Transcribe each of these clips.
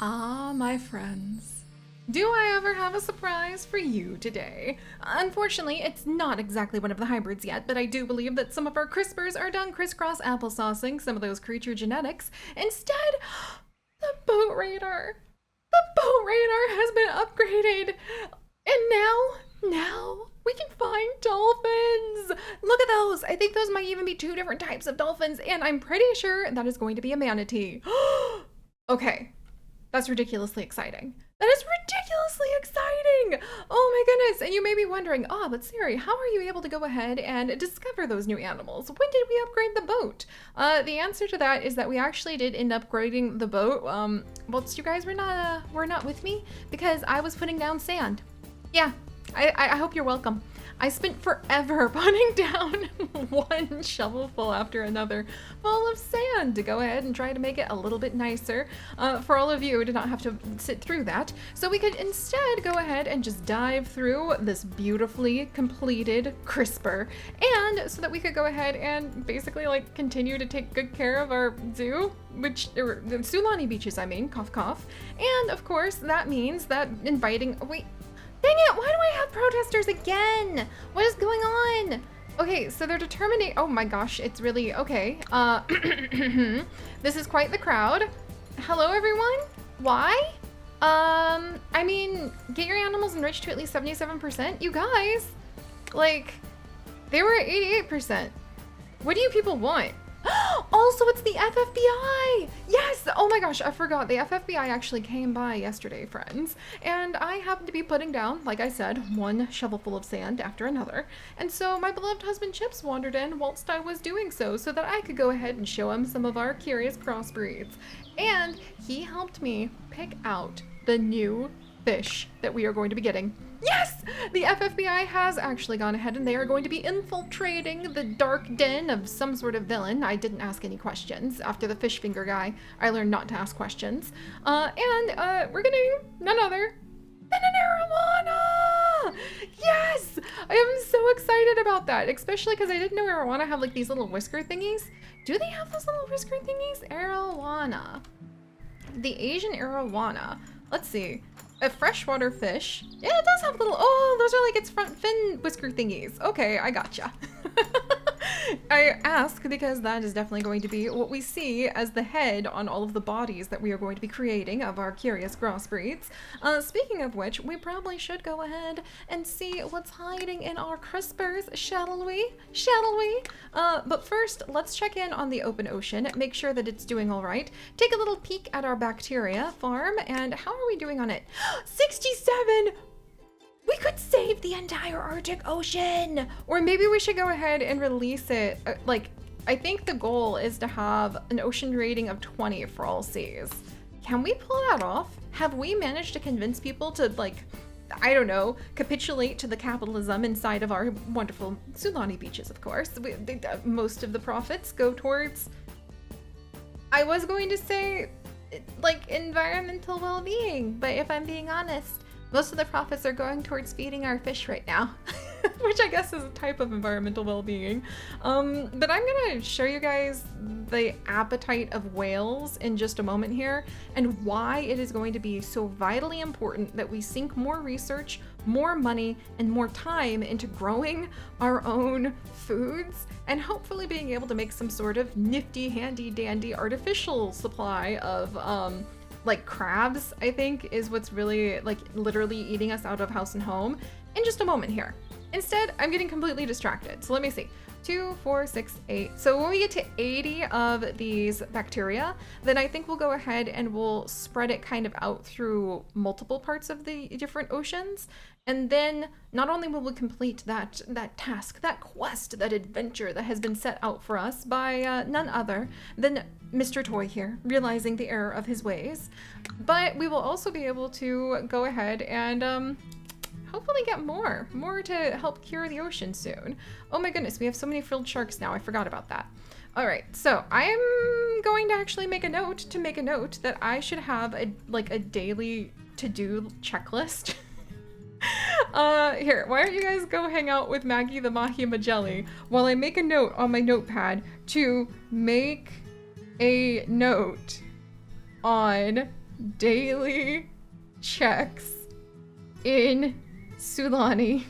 Ah, my friends. Do I ever have a surprise for you today? Unfortunately, it's not exactly one of the hybrids yet, but I do believe that some of our CRISPRs are done crisscross applesaucing some of those creature genetics. Instead, the boat radar. The boat radar has been upgraded. And now we can find dolphins. Look at those. I think those might even be two different types of dolphins, and I'm pretty sure that is going to be a manatee. Okay. That's ridiculously exciting. That is ridiculously exciting! Oh my goodness, and you may be wondering, but Seri, how are you able to go ahead and discover those new animals? When did we upgrade the boat? The answer to that is that we actually did end up upgrading the boat, whilst you guys were not with me, because I was putting down sand. Yeah, I hope you're welcome. I spent forever putting down one shovelful after another full of sand to go ahead and try to make it a little bit nicer for all of you to not have to sit through that. So we could instead go ahead and just dive through this beautifully completed CRISPR, and so that we could go ahead and basically like continue to take good care of our zoo, which the Sulani beaches, I mean, cough cough. And of course that means that inviting, wait, dang it, why do I have protesters again? What is going on? Okay, so they're determining, oh my gosh, it's really, okay. This is quite the crowd. Hello, everyone? Why? I mean, get your animals enriched to at least 77%. You guys, like, they were at 88%. What do you people want? Also, it's the FFBI! Yes! Oh my gosh, I forgot. The FFBI actually came by yesterday, friends. And I happened to be putting down, like I said, one shovelful of sand after another. And so my beloved husband Chips wandered in whilst I was doing so that I could go ahead and show him some of our curious crossbreeds. And he helped me pick out the new fish that we are going to be getting. Yes! The FFBI has actually gone ahead and they are going to be infiltrating the dark den of some sort of villain. I didn't ask any questions. After the fish finger guy, I learned not to ask questions. We're gonna do none other than an arowana! Yes! I am so excited about that, especially because I didn't know arowana have like these little whisker thingies. Do they have those little whisker thingies? Arowana. The Asian arowana. Let's see. A freshwater fish. Yeah, it does have little, oh, those are like its front fin whisker thingies. Okay, I gotcha. I ask because that is definitely going to be what we see as the head on all of the bodies that we are going to be creating of our curious crossbreeds. Speaking of which, we probably should go ahead and see what's hiding in our CRISPRs, shall we? Shall we? But first, let's check in on the open ocean, make sure that it's doing all right, take a little peek at our bacteria farm, and how are we doing on it? 67! We could save the entire Arctic Ocean! Or maybe we should go ahead and release it. I think the goal is to have an ocean rating of 20 for all seas. Can we pull that off? Have we managed to convince people to, like, I don't know, capitulate to the capitalism inside of our wonderful Sulani beaches, of course? Most of the profits go towards, I was going to say, like, environmental well-being, but if I'm being honest, most of the profits are going towards feeding our fish right now, which I guess is a type of environmental well-being. But I'm gonna show you guys the appetite of whales in just a moment here, and why it is going to be so vitally important that we sink more research, more money, and more time into growing our own foods, and hopefully being able to make some sort of nifty, handy, dandy artificial supply of like crabs, I think, is what's really like literally eating us out of house and home in just a moment here. Instead, I'm getting completely distracted. So let me see. 2, 4, 6, 8. So when we get to 80 of these bacteria, then I think we'll go ahead and we'll spread it kind of out through multiple parts of the different oceans. And then not only will we complete that task, that quest, that adventure that has been set out for us by none other than Mr. Toy here, realizing the error of his ways, but we will also be able to go ahead and hopefully get more to help cure the ocean soon. Oh my goodness, we have so many frilled sharks now. I forgot about that. All right, so I'm going to actually make a note that I should have a daily to-do checklist. Here, why don't you guys go hang out with Maggie the Mahi Majelli while I make a note on my notepad to make a note on daily checks in Sulani.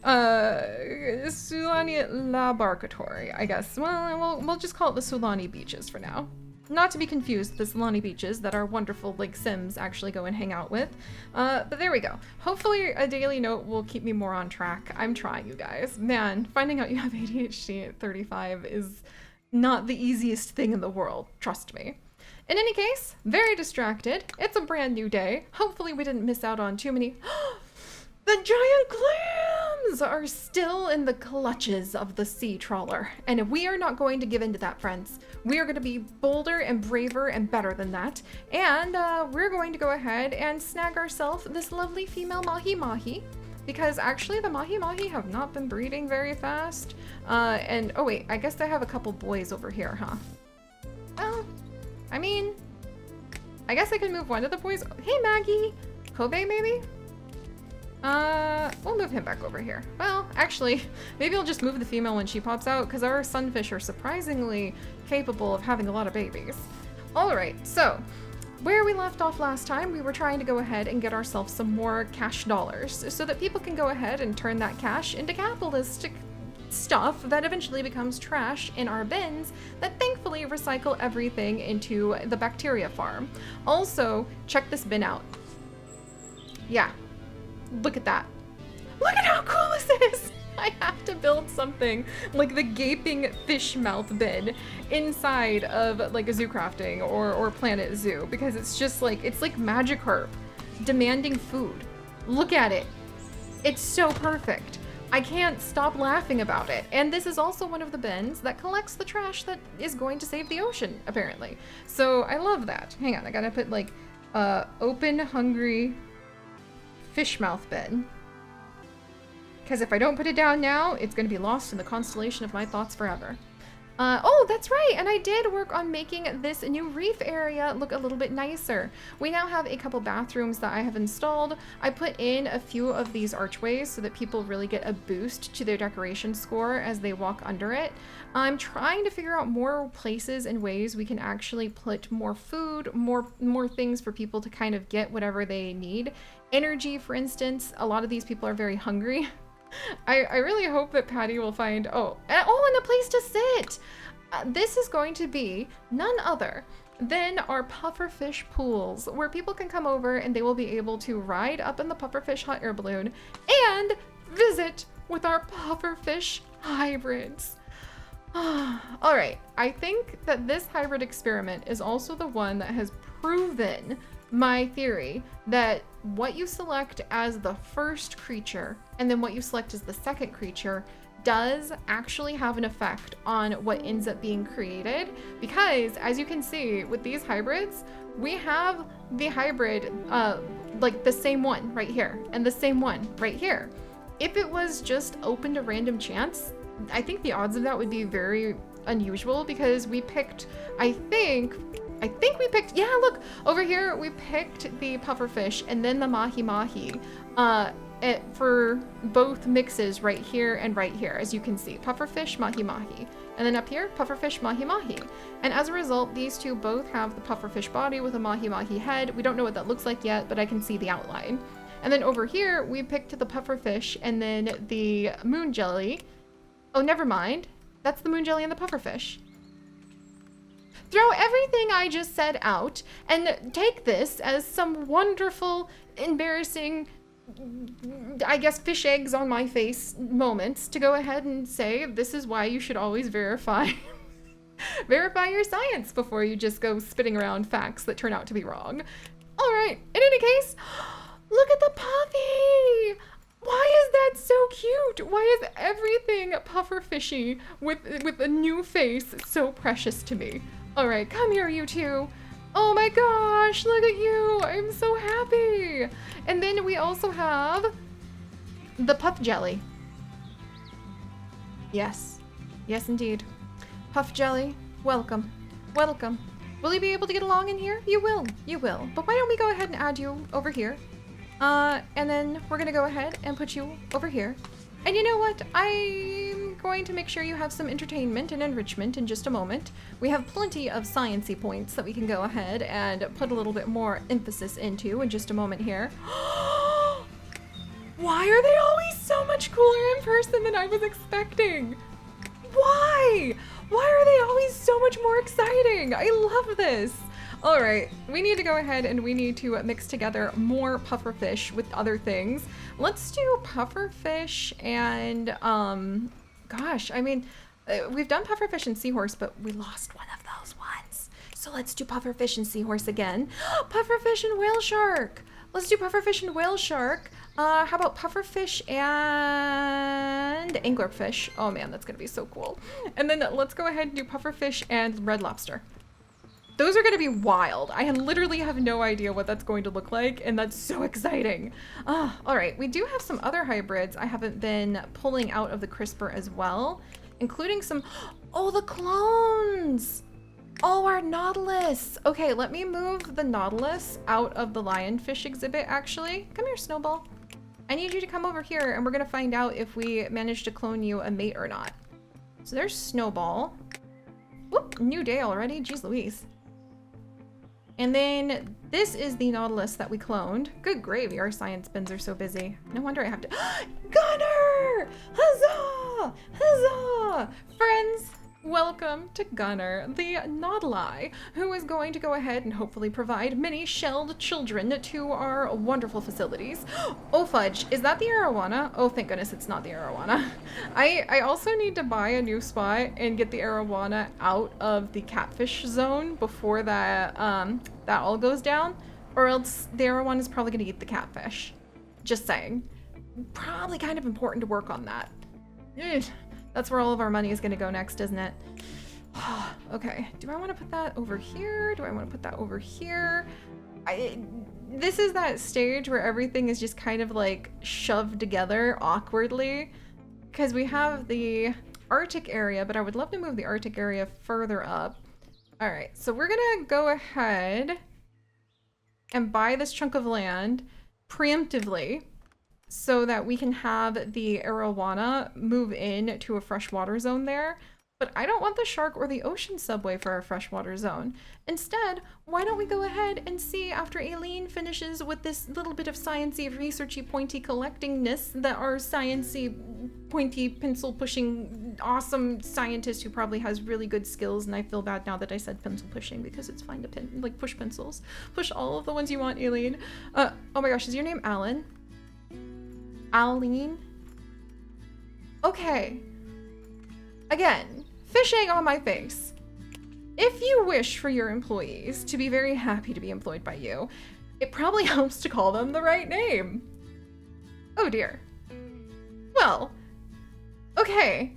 Sulani Laboratory, I guess. Well, we'll just call it the Sulani Beaches for now. Not to be confused with the Sulani Beaches that our wonderful like Sims actually go and hang out with. But there we go. Hopefully a daily note will keep me more on track. I'm trying, you guys. Man, finding out you have ADHD at 35 is not the easiest thing in the world, trust me. In any case, very distracted. It's a brand new day. Hopefully we didn't miss out on too many. The giant clams are still in the clutches of the sea trawler, and we are not going to give in to that, friends. We are going to be bolder and braver and better than that, and we're going to go ahead and snag ourselves this lovely female mahi-mahi, because actually the mahi-mahi have not been breeding very fast. And oh wait, I guess I have a couple boys over here, huh? Well, I mean, I guess I can move one of the boys. Hey Maggie, Kobe maybe? We'll move him back over here. Well, actually, maybe I'll just move the female when she pops out, because our sunfish are surprisingly capable of having a lot of babies. Alright, so, where we left off last time, we were trying to go ahead and get ourselves some more cash dollars, so that people can go ahead and turn that cash into capitalistic stuff that eventually becomes trash in our bins that thankfully recycle everything into the bacteria farm. Also, check this bin out. Yeah. Look at that. Look at how cool this is! I have to build something like the gaping fish mouth bin inside of like a zoo crafting or Planet Zoo, because it's just like, it's like Magikarp demanding food. Look at it. It's so perfect. I can't stop laughing about it. And this is also one of the bins that collects the trash that is going to save the ocean, apparently. So I love that. Hang on, I gotta put like open hungry fish mouth bin, because if I don't put it down now, it's going to be lost in the constellation of my thoughts forever. Oh, that's right, and I did work on making this new reef area look a little bit nicer. We now have a couple bathrooms that I have installed. I put in a few of these archways so that people really get a boost to their decoration score as they walk under it. I'm trying to figure out more places and ways we can actually put more food, more things for people to kind of get whatever they need. Energy, for instance. A lot of these people are very hungry. I really hope that Patty will find, and a place to sit! This is going to be none other than our pufferfish pools, where people can come over and they will be able to ride up in the pufferfish hot air balloon and visit with our pufferfish hybrids. Alright, I think that this hybrid experiment is also the one that has proven my theory that what you select as the first creature and then what you select as the second creature does actually have an effect on what ends up being created, because as you can see with these hybrids, we have the hybrid like the same one right here and the same one right here. If it was just open to random chance, I think the odds of that would be very unusual, because we picked, I think we picked, yeah, look, over here we picked the pufferfish and then the mahi-mahi for both mixes right here and right here, as you can see. Pufferfish, mahi-mahi. And then up here, pufferfish, mahi-mahi. And as a result, these two both have the pufferfish body with a mahi-mahi head. We don't know what that looks like yet, but I can see the outline. And then over here, we picked the pufferfish and then the moon jelly. Oh, never mind. That's the moon jelly and the pufferfish. Throw everything I just said out and take this as some wonderful, embarrassing, I guess, fish eggs on my face moments to go ahead and say this is why you should always verify your science before you just go spitting around facts that turn out to be wrong. All right, in any case, look at the puffy! Why is that so cute? Why is everything pufferfishy with a new face so precious to me? All right, come here, you two. Oh my gosh, look at you. I'm so happy. And then we also have the puff jelly. Yes, yes indeed. Puff jelly, welcome, welcome. Will you be able to get along in here? You will, you will. But why don't we go ahead and add you over here? And then we're gonna go ahead and put you over here. And you know what? I'm going to make sure you have some entertainment and enrichment in just a moment. We have plenty of science-y points that we can go ahead and put a little bit more emphasis into in just a moment here. Why are they always so much cooler in person than I was expecting? Why? Why are they always so much more exciting? I love this. All right, we need to go ahead and we need to mix together more pufferfish with other things. Let's do pufferfish and, gosh, I mean, we've done pufferfish and seahorse, but we lost one of those ones. So let's do pufferfish and seahorse again. Pufferfish and whale shark. Let's do pufferfish and whale shark. How about pufferfish and anglerfish? Oh man, that's gonna be so cool. And then let's go ahead and do pufferfish and red lobster. Those are gonna be wild. I literally have no idea what that's going to look like, and that's so exciting. All right, we do have some other hybrids I haven't been pulling out of the CRISPR as well, including some, oh, the clones. Oh, our nautilus. Okay, let me move the nautilus out of the lionfish exhibit, actually. Come here, Snowball. I need you to come over here, and we're gonna find out if we managed to clone you a mate or not. So there's Snowball. Whoop, new day already, jeez Louise. And then this is the nautilus that we cloned. Good gravy, our science bins are so busy. No wonder I have to, Gunner! Huzzah! Huzzah! Friends, welcome to Gunner, the nautili, who is going to go ahead and hopefully provide many shelled children to our wonderful facilities. Oh fudge, is that the arowana? Oh, thank goodness it's not the arowana. I also need to buy a new spot and get the arowana out of the catfish zone before that, that all goes down, or else the arowana is probably gonna eat the catfish. Just saying. Probably kind of important to work on that. Ugh. That's where all of our money is going to go next, isn't it? Okay, do I want to put that over here? Do I want to put that over here? This is that stage where everything is just kind of like shoved together awkwardly, because we have the Arctic area, but I would love to move the Arctic area further up. All right, so we're going to go ahead and buy this chunk of land preemptively, so that we can have the arowana move in to a freshwater zone there. But I don't want the shark or the ocean subway for our freshwater zone. Instead, why don't we go ahead and see after Aileen finishes with this little bit of sciencey, researchy, pointy collectingness that our sciencey, pointy, pencil pushing, awesome scientist who probably has really good skills, and I feel bad now that I said pencil pushing because it's fine to push pencils. Push all of the ones you want, Aileen. Oh my gosh, is your name Alan? Aline? Okay. Again, fish egg on my face. If you wish for your employees to be very happy to be employed by you, it probably helps to call them the right name. Oh dear. Well, okay.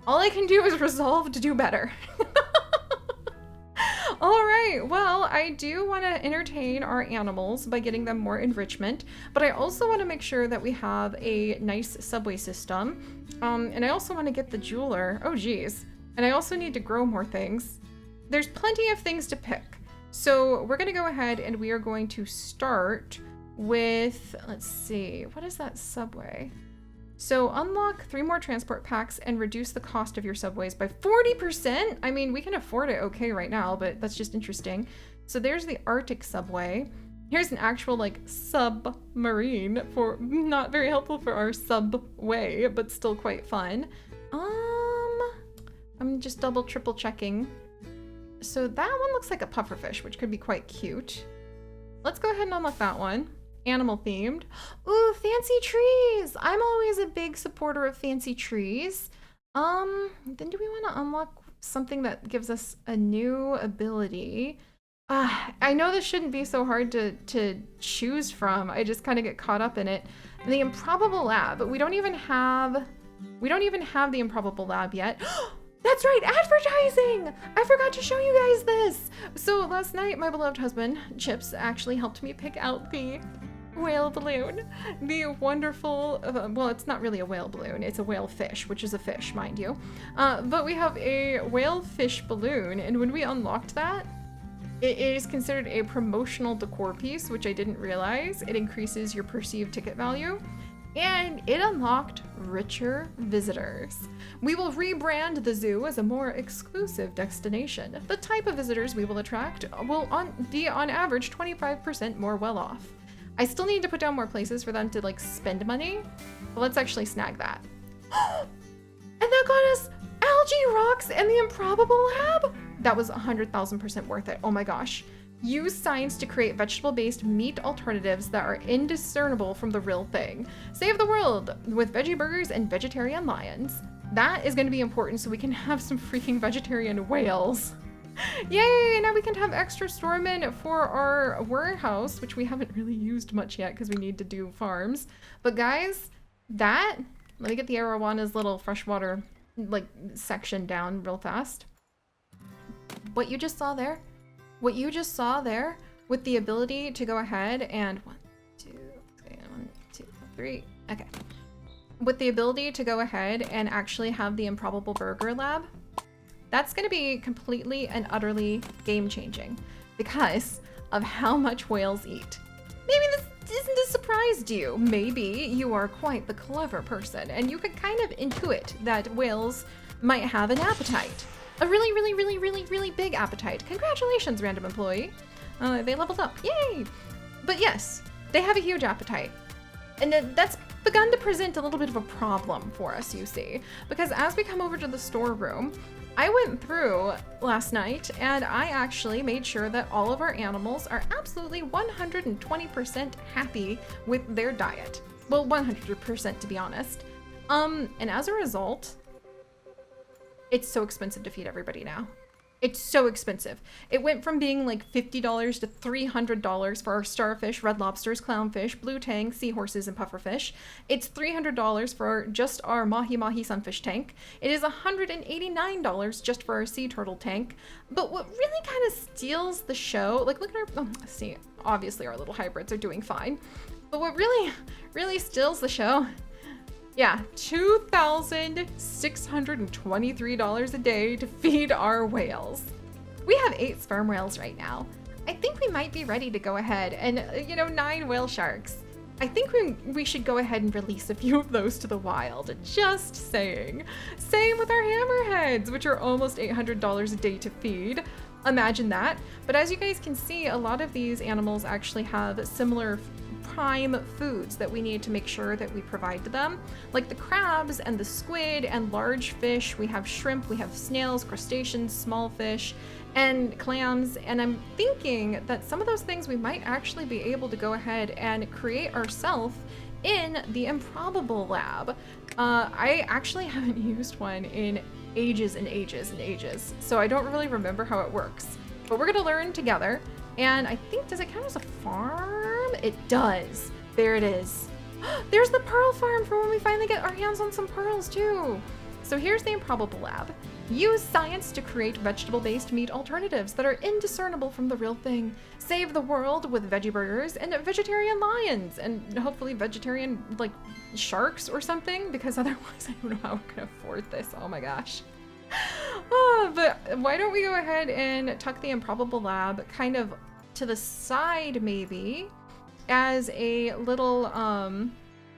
All I can do is resolve to do better. All right, well, I do want to entertain our animals by getting them more enrichment, but I also want to make sure that we have a nice subway system. And I also want to get the jeweler. Oh, geez. And I also need to grow more things. There's plenty of things to pick. So we're going to go ahead and we are going to start with, let's see, what is that subway? So unlock 3 more transport packs and reduce the cost of your subways by 40%. I mean, we can afford it okay right now, but that's just interesting. So there's the Arctic subway. Here's an actual like submarine for not very helpful for our subway, but still quite fun. I'm just double, triple checking. So that one looks like a pufferfish, which could be quite cute. Let's go ahead and unlock that one. Animal themed. Ooh, fancy trees. I'm always a big supporter of fancy trees. Then do we want to unlock something that gives us a new ability? I know this shouldn't be so hard to choose from. I just kind of get caught up in it. The Improbable Lab, but we don't even have the Improbable Lab yet. That's right, advertising! I forgot to show you guys this. So last night, my beloved husband, Chips, actually helped me pick out the whale balloon. The wonderful, well, it's not really a whale balloon, it's a whale fish, which is a fish, mind you. But we have a whale fish balloon, and when we unlocked that, it is considered a promotional decor piece, which I didn't realize. It increases your perceived ticket value. and it unlocked richer visitors. We will rebrand the zoo as a more exclusive destination. The type of visitors we will attract will be on average 25% more well off. I still need to put down more places for them to like spend money, but let's actually snag that. And that got us algae rocks and the Improbable lab. That was 100,000% worth it. Oh my gosh. Use science to create vegetable-based meat alternatives that are indiscernible from the real thing. Save the world with veggie burgers and vegetarian lions. That is going to be important so we can have some freaking vegetarian whales. Yay! Now we can have extra storemen for our warehouse, which we haven't really used much yet because we need to do farms. But guys, let me get the arowanas little freshwater like section down real fast. What you just saw there with the ability to go ahead and 1, 2, 3, okay. With the ability to go ahead and actually have the Improbable Burger Lab, that's going to be completely and utterly game-changing because of how much whales eat. Maybe this isn't a surprise to you. Maybe you are quite the clever person and you could kind of intuit that whales might have an appetite. A really, really, really, really, really big appetite. Congratulations, random employee. They leveled up. Yay! But yes, they have a huge appetite. And that's begun to present a little bit of a problem for us, you see. Because as we come over to the storeroom, I went through last night and I actually made sure that all of our animals are absolutely 120% happy with their diet. Well, 100% to be honest. And as a result, it's so expensive to feed everybody now. It's so expensive. It went from being like $50 to $300 for our starfish, red lobsters, clownfish, blue tang, seahorses, and pufferfish. It's $300 for just our mahi-mahi sunfish tank. It is $189 just for our sea turtle tank. But what really kind of steals the show, like look at our, see, obviously our little hybrids are doing fine. But what really steals the show, yeah, $2,623 a day to feed our whales. We have 8 sperm whales right now. I think we might be ready to go ahead and, 9 whale sharks. I think we should go ahead and release a few of those to the wild, just saying. Same with our hammerheads, which are almost $800 a day to feed. Imagine that. But as you guys can see, a lot of these animals actually have similar prime foods that we need to make sure that we provide to them, like the crabs and the squid and large fish. We have shrimp, we have snails, crustaceans, small fish, and clams. And I'm thinking that some of those things we might actually be able to go ahead and create ourselves in the Improbable Lab. I actually haven't used one in ages and ages and ages, so I don't really remember how it works. But we're gonna learn together. And I think, does it count as a farm? It does. There it is. There's the pearl farm for when we finally get our hands on some pearls too. So here's the Improbable Lab. Use science to create vegetable-based meat alternatives that are indiscernible from the real thing. Save the world with veggie burgers and vegetarian lions and hopefully vegetarian like sharks or something, because otherwise I don't know how we're gonna afford this. Oh my gosh. But why don't we go ahead and tuck the Improbable Lab kind of to the side maybe as a little,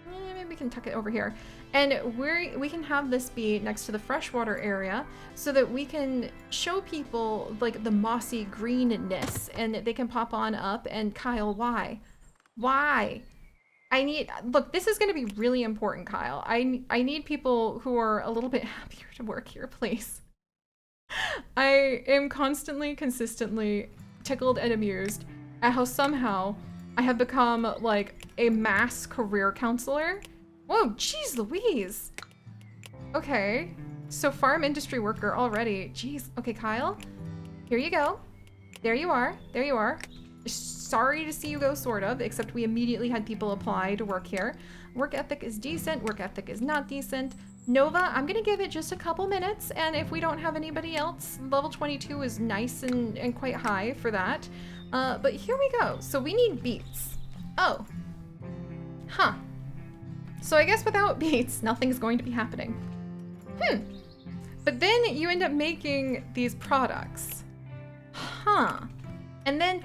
maybe we can tuck it over here. And we can have this be next to the freshwater area so that we can show people like the mossy greenness and they can pop on up. And Kyle, why? Look, this is going to be really important, Kyle. I need people who are a little bit happier to work here, please. I am consistently tickled and amused at how somehow I have become like a mass career counselor. Whoa, geez Louise. Okay, so farm industry worker already. Jeez, okay, Kyle, here you go. There you are. Sorry to see you go, sort of, except we immediately had people apply to work here. Work ethic is decent, work ethic is not decent. Nova, I'm gonna give it just a couple minutes, and if we don't have anybody else, level 22 is nice and quite high for that. But here we go. So we need beets. Oh. Huh. So I guess without beets, nothing's going to be happening. But then you end up making these products. Huh. And then,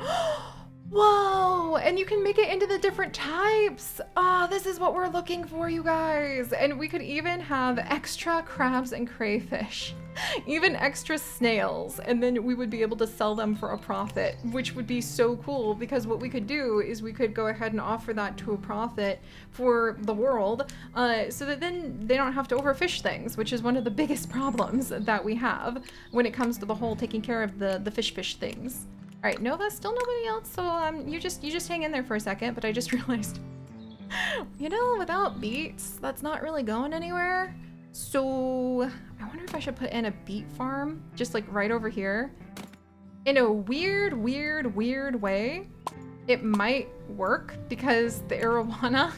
whoa, and you can make it into the different types. Oh, this is what we're looking for, you guys. And we could even have extra crabs and crayfish, even extra snails, and then we would be able to sell them for a profit, which would be so cool, because what we could do is we could go ahead and offer that to a profit for the world, so that then they don't have to overfish things, which is one of the biggest problems that we have when it comes to the whole taking care of the fish things. All right, Nova, still nobody else, so you just hang in there for a second, but I just realized, you know, without beets, that's not really going anywhere. So I wonder if I should put in a beet farm, just like right over here. In a weird way, it might work because the arowana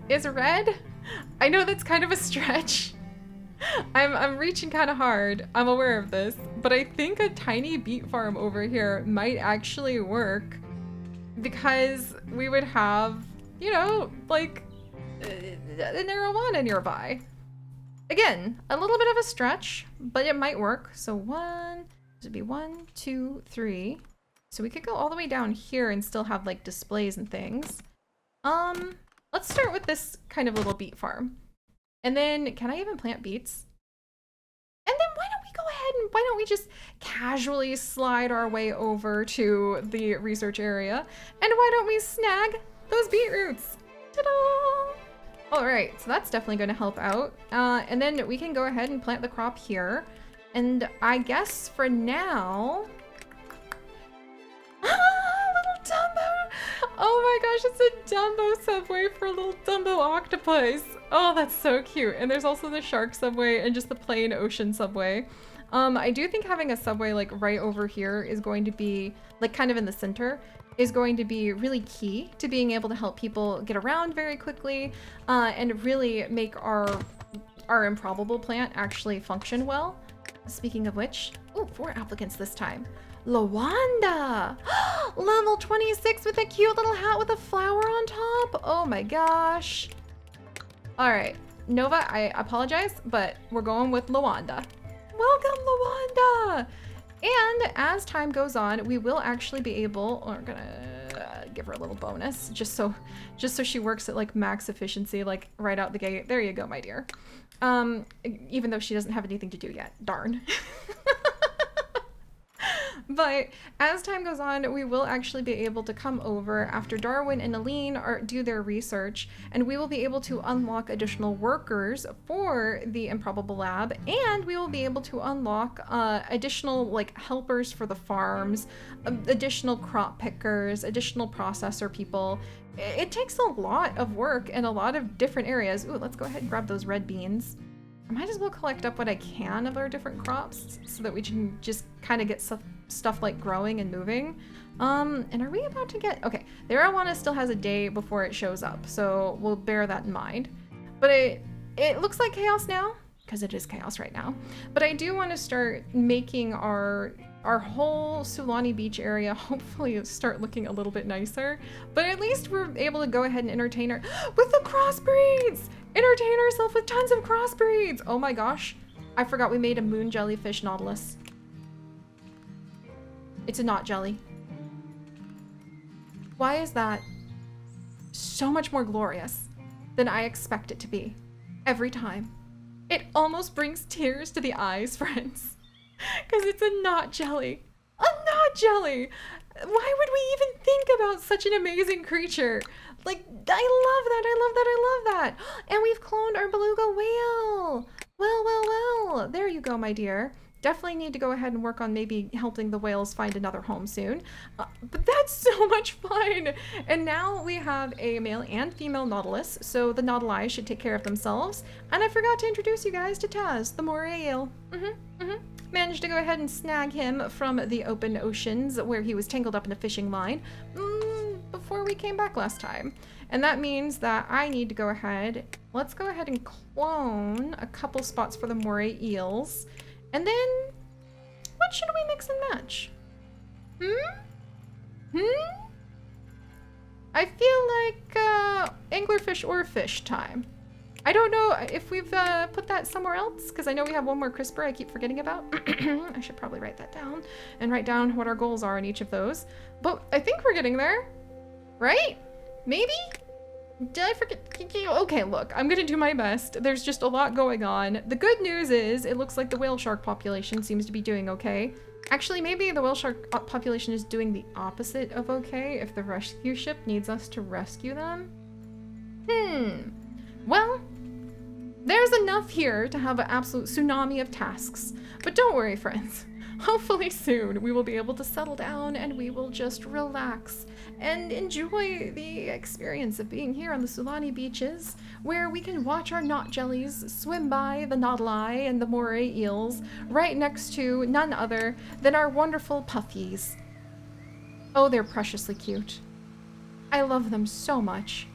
is red. I know that's kind of a stretch. I'm reaching kind of hard. I'm aware of this, but I think a tiny beet farm over here might actually work because we would have, you know, like an arowana nearby. Again, a little bit of a stretch, but it might work. So this would be 1, 2, 3. So we could go all the way down here and still have like displays and things. Let's start with this kind of little beet farm. And then, can I even plant beets? And then why don't we go ahead and why don't we just casually slide our way over to the research area? And why don't we snag those beetroots? Ta-da! All right, so that's definitely going to help out. And then we can go ahead and plant the crop here. And I guess for now... little Dumbo! Oh my gosh, it's a Dumbo subway for a little Dumbo octopus. Oh, that's so cute. And there's also the shark subway and just the plain ocean subway. I do think having a subway like right over here is going to be like kind of in the center is going to be really key to being able to help people get around very quickly and really make our Improbable plant actually function well. Speaking of which, oh, 4 applicants this time. Lawanda! Level 26 with a cute little hat with a flower on top. Oh my gosh. All right, Nova, I apologize, but we're going with Lawanda. Welcome, Lawanda! And as time goes on, we will actually be able, we're gonna give her a little bonus just so she works at like max efficiency, like right out the gate. There you go, my dear. Even though she doesn't have anything to do yet, darn. But as time goes on, we will actually be able to come over after Darwin and Aline do their research, and we will be able to unlock additional workers for the Improbable lab, and we will be able to unlock additional like helpers for the farms, additional crop pickers, additional processor people. It takes a lot of work in a lot of different areas. Ooh, let's go ahead and grab those red beans. I might as well collect up what I can of our different crops so that we can just kind of get stuff like growing and moving. And are we about to get... Okay, the arowana still has a day before it shows up, so we'll bear that in mind. But it looks like chaos now, because it is chaos right now. But I do want to start making our whole Sulani Beach area hopefully start looking a little bit nicer. But at least we're able to go ahead and entertain her with the crossbreeds! Entertain ourselves with tons of crossbreeds! Oh my gosh, I forgot we made a moon jellyfish nautilus. It's a knot jelly. Why is that so much more glorious than I expect it to be every time? It almost brings tears to the eyes, friends, because it's a knot jelly. A knot jelly! Why would we even think about such an amazing creature? Like, I love that, I love that, I love that. And we've cloned our beluga whale. Well. There you go, my dear. Definitely need to go ahead and work on maybe helping the whales find another home soon. But that's so much fun. And now we have a male and female nautilus, so the nautili should take care of themselves. And I forgot to introduce you guys to Taz, the moray eel. Managed to go ahead and snag him from the open oceans where he was tangled up in a fishing line before we came back last time. And that means that I need to go ahead, let's go ahead and clone a couple spots for the moray eels. And then, what should we mix and match? I feel like anglerfish or fish time. I don't know if we've put that somewhere else, because I know we have one more crisper I keep forgetting about. I should probably write that down and write down what our goals are in each of those. But I think we're getting there. Right? Maybe? Did I forget? Okay, look, I'm gonna do my best. There's just a lot going on. The good news is it looks like the whale shark population seems to be doing okay. Actually, maybe the whale shark population is doing the opposite of okay if the rescue ship needs us to rescue them. Well, there's enough here to have an absolute tsunami of tasks. But don't worry, friends. Hopefully soon we will be able to settle down and we will just relax and enjoy the experience of being here on the Sulani beaches, where we can watch our knot jellies swim by the nautili and the moray eels right next to none other than our wonderful puffies. Oh, they're preciously cute. I love them so much.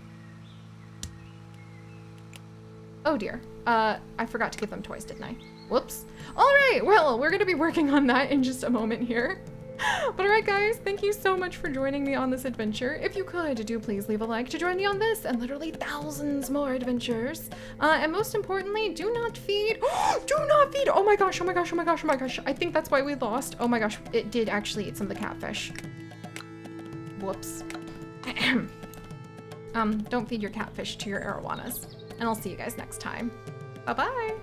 Oh dear. I forgot to give them toys, didn't I? Whoops. All right, well, we're gonna be working on that in just a moment here. But all right, guys, thank you so much for joining me on this adventure. If you could, do please leave a like to join me on this and literally thousands more adventures. And most importantly, do not feed. Do not feed. Oh my gosh, oh my gosh, oh my gosh, oh my gosh. I think that's why we lost. Oh my gosh, it did actually eat some of the catfish. Whoops. Don't feed your catfish to your arowanas. And I'll see you guys next time. Bye-bye.